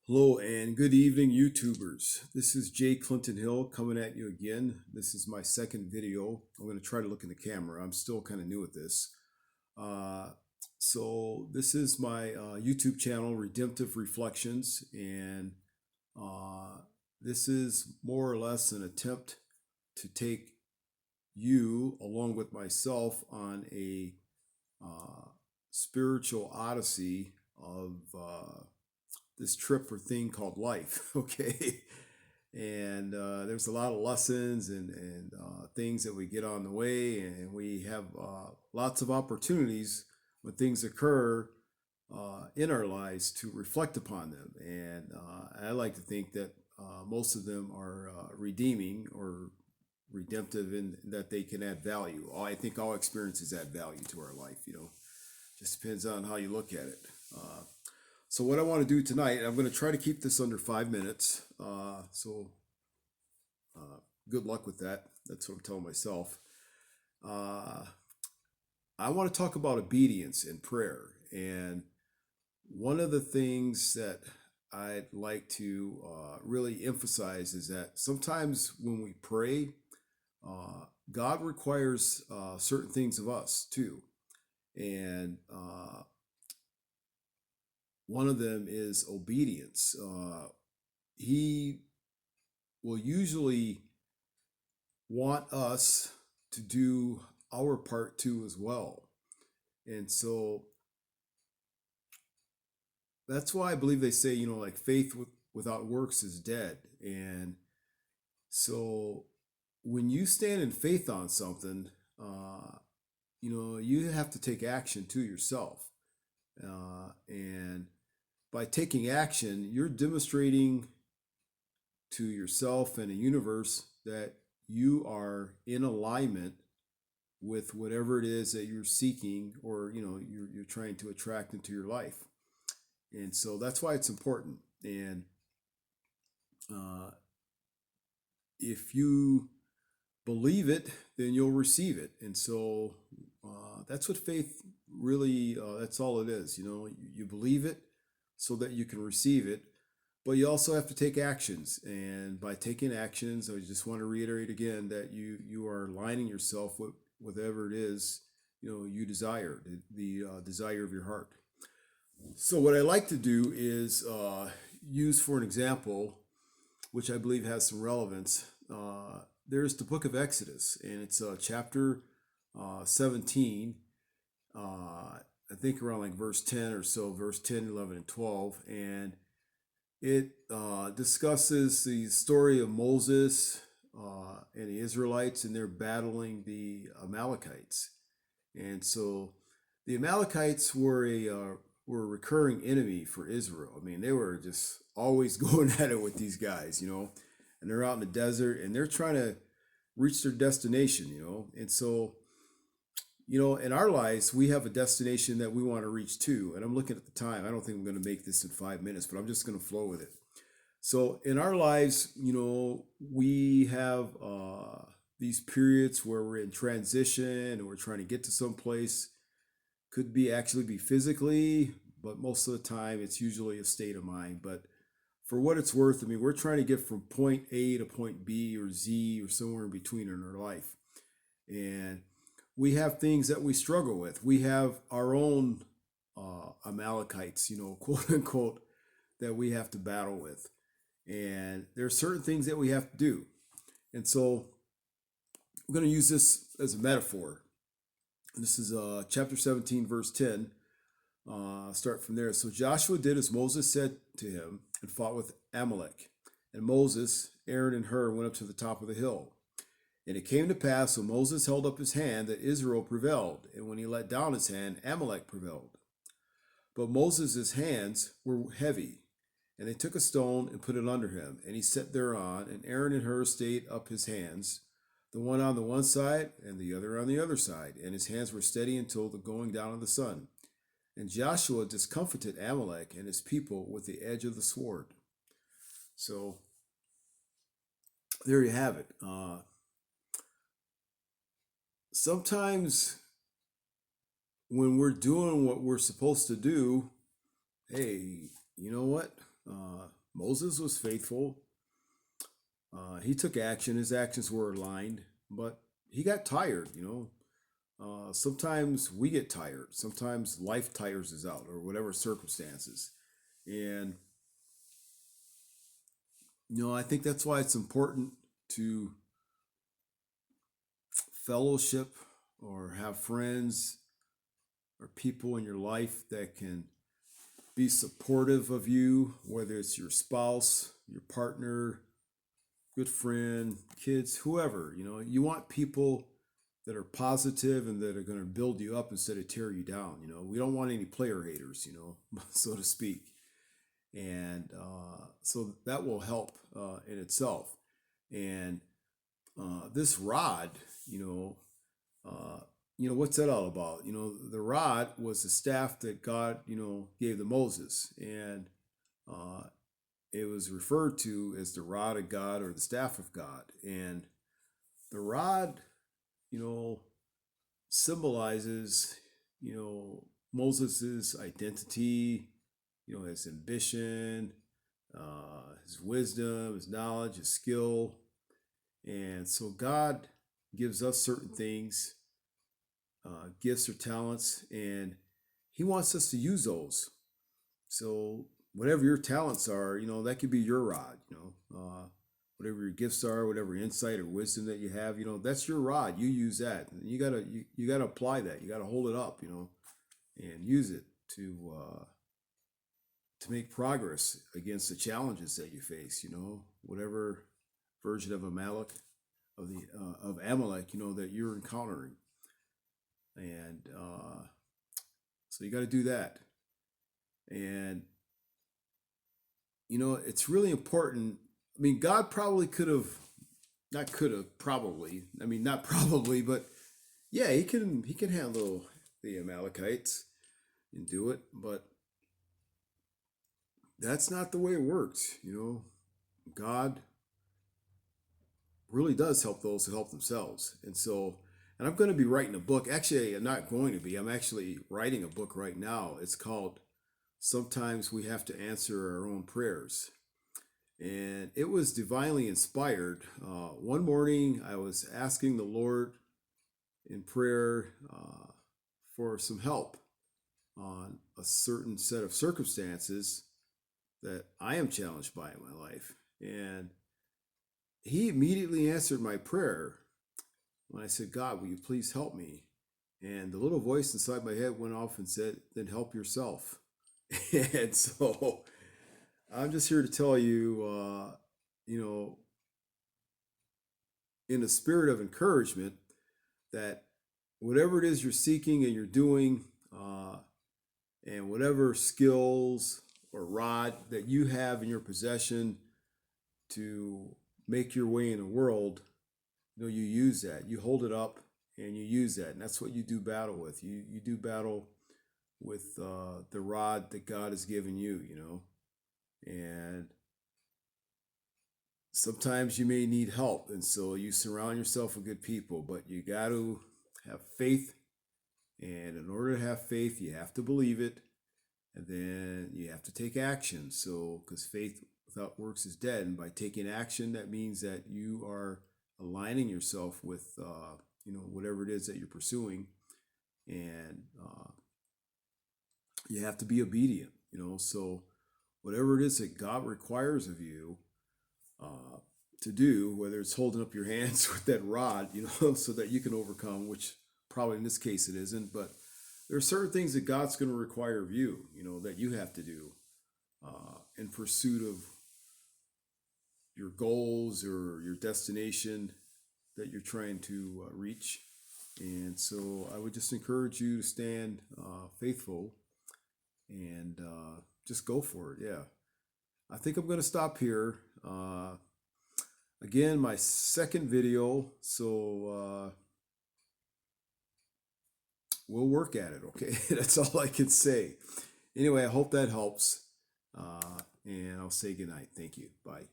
Hello and good evening, YouTubers. This is Jay Clinton Hill coming at you again. This is my second video. I'm going to try to look in the camera. I'm still kind of new at this. Uh, so this is my YouTube channel, Redemptive Reflections, and uh, this is more or less an attempt to take you, along with myself, on a uh, spiritual odyssey of this trip or thing called life. Okay. And there's a lot of lessons and things that we get on the way, and we have lots of opportunities when things occur in our lives to reflect upon them. And I like to think that most of them are redeeming or redemptive in that they can add value. I think all experiences add value to our life. Just depends on how you look at it. So what I want to do tonight, I'm going to try to keep this under 5 minutes. Good luck with that. That's what I'm telling myself. Uh, I want to talk about obedience and prayer. And one of the things that I'd like to really emphasize is that sometimes when we pray, God requires certain things of us too. And one of them is obedience. He will usually want us to do our part too as well. And so that's why I believe they say, like faith without works is dead. And so when you stand in faith on something, you have to take action to yourself. And by taking action, you're demonstrating to yourself and the universe that you are in alignment with whatever it is that you're seeking, or you're trying to attract into your life. And so that's why it's important. And if you believe it, then you'll receive it. And so that's what faith really, that's all it is. You believe it so that you can receive it, but you also have to take actions. And by taking actions, I just want to reiterate again that you are aligning yourself with whatever it is you desire, the desire of your heart. So what I like to do is use for an example, which I believe has some relevance. There's the book of Exodus, and it's chapter 17. I think around like verse 10 or so, verse 10, 11, and 12. And it discusses the story of Moses and the Israelites, and they're battling the Amalekites. And so the Amalekites were a recurring enemy for Israel. I mean, they were just always going at it with these guys, and they're out in the desert and they're trying to reach their destination, And so, in our lives, we have a destination that we want to reach too. And I'm looking at the time. I don't think I'm going to make this in 5 minutes, but I'm just going to flow with it. So in our lives, we have these periods where we're in transition and we're trying to get to some place. Could be actually be physically, but most of the time it's usually a state of mind. But for what it's worth, I mean, we're trying to get from point A to point B or Z or somewhere in between in our life. And we have things that we struggle with. We have our own Amalekites, quote unquote, that we have to battle with. And there are certain things that we have to do. And so we're going to use this as a metaphor. This is chapter 17, verse 10. Start from there. So Joshua did as Moses said to him and fought with Amalek. And Moses, Aaron, and Hur went up to the top of the hill. And it came to pass when Moses held up his hand that Israel prevailed, and when he let down his hand, Amalek prevailed. But Moses' hands were heavy, and they took a stone and put it under him, and he sat thereon, and Aaron and Hur stayed up his hands, the one on the one side and the other on the other side, and his hands were steady until the going down of the sun. And Joshua discomfited Amalek and his people with the edge of the sword. So there you have it. Sometimes when we're doing what we're supposed to do, hey, you know what? Moses was faithful. He took action. His actions were aligned, but he got tired. Sometimes we get tired. Sometimes life tires us out, or whatever circumstances. And I think that's why it's important to fellowship or have friends or people in your life that can be supportive of you, whether it's your spouse, your partner, good friend, kids, whoever. You want people that are positive and that are going to build you up instead of tear you down. We don't want any player haters, so to speak. And so that will help in itself. And this rod, what's that all about? The rod was the staff that God, gave to Moses, and it was referred to as the rod of God or the staff of God. And the rod, symbolizes, Moses's identity, his ambition, his wisdom, his knowledge, his skill. And so God gives us certain things, gifts or talents, and he wants us to use those. So whatever your talents are, that could be your rod, whatever your gifts are, whatever insight or wisdom that you have, that's your rod. You use that. And you gotta apply that. You gotta hold it up, and use it to make progress against the challenges that you face. Whatever version of Amalek, of Amalek, that you're encountering. And so you got to do that. And it's really important. I mean, God probably not probably, but yeah, he can handle the Amalekites and do it, but that's not the way it works. God really does help those who help themselves. And I'm going to be writing a book. Actually, I'm not going to be. I'm actually writing a book right now. It's called Sometimes We Have to Answer Our Own Prayers. And it was divinely inspired. One morning, I was asking the Lord in prayer for some help on a certain set of circumstances that I am challenged by in my life. And he immediately answered my prayer when I said, God, will you please help me? And the little voice inside my head went off and said, then help yourself. And so I'm just here to tell you, in a spirit of encouragement, that whatever it is you're seeking and you're doing, and whatever skills or rod that you have in your possession to make your way in the world, you use that. You hold it up and you use that. And that's what you do battle with. You do battle with the rod that God has given you, And sometimes you may need help. And so you surround yourself with good people, but you got to have faith. And in order to have faith, you have to believe it. And then you have to take action. So, because faith without works is dead. And by taking action, that means that you are aligning yourself with, whatever it is that you're pursuing. And you have to be obedient, So whatever it is that God requires of you to do, whether it's holding up your hands with that rod, so that you can overcome, which probably in this case it isn't, but there are certain things that God's going to require of you, that you have to do in pursuit of your goals or your destination that you're trying to reach. And so I would just encourage you to stand faithful and just go for it. Yeah. I think I'm going to stop here. Again, my second video. So we'll work at it. Okay. That's all I can say. Anyway, I hope that helps. And I'll say goodnight. Thank you. Bye.